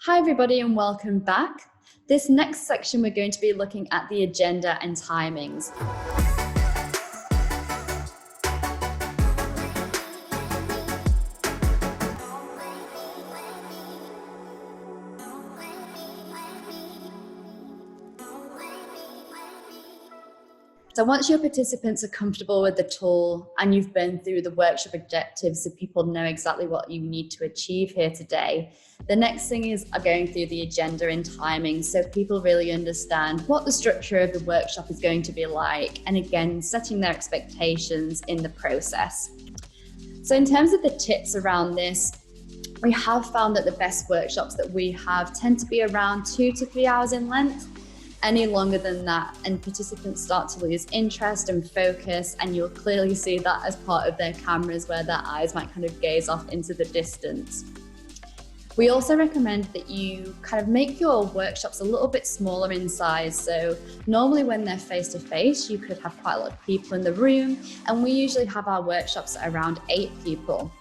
Hi everybody and welcome back. This next section we're going to be looking at the agenda and timings. So once your participants are comfortable with the tool and you've been through the workshop objectives so people know exactly what you need to achieve here today, the next thing is going through the agenda and timing so people really understand what the structure of the workshop is going to be like, and again, setting their expectations in the process. So in terms of the tips around this, we have found that the best workshops that we have tend to be around 2 to 3 hours in length. Any longer than that, and participants start to lose interest and focus, and you'll clearly see that as part of their cameras where their eyes might kind of gaze off into the distance. We also recommend that you kind of make your workshops a little bit smaller in size. So normally when they're face-to-face, you could have quite a lot of people in the room, and we usually have our workshops at around 8 people.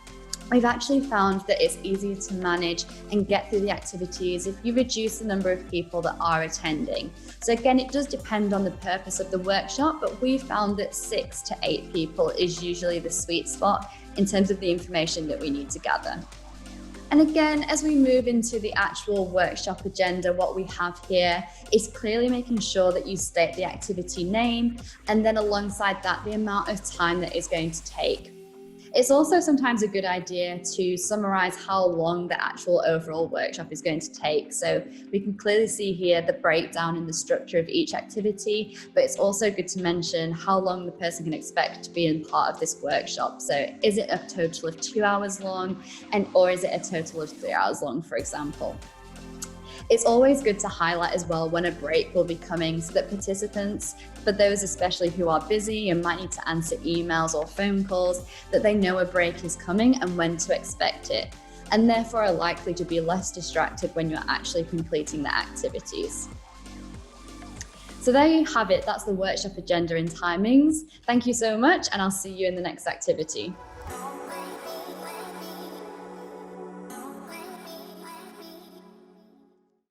We've actually found that it's easier to manage and get through the activities if you reduce the number of people that are attending. So again, it does depend on the purpose of the workshop, but we found that 6 to 8 people is usually the sweet spot in terms of the information that we need to gather. And again, as we move into the actual workshop agenda, what we have here is clearly making sure that you state the activity name, and then alongside that, the amount of time that is going to take. It's also sometimes a good idea to summarize how long the actual overall workshop is going to take. So we can clearly see here the breakdown in the structure of each activity, but it's also good to mention how long the person can expect to be in part of this workshop. So is it a total of 2 hours long, or is it a total of 3 hours long, for example? It's always good to highlight as well when a break will be coming so that participants, for those especially who are busy and might need to answer emails or phone calls, that they know a break is coming and when to expect it, and therefore are likely to be less distracted when you're actually completing the activities. So there you have it, that's the workshop agenda and timings. Thank you so much, and I'll see you in the next activity.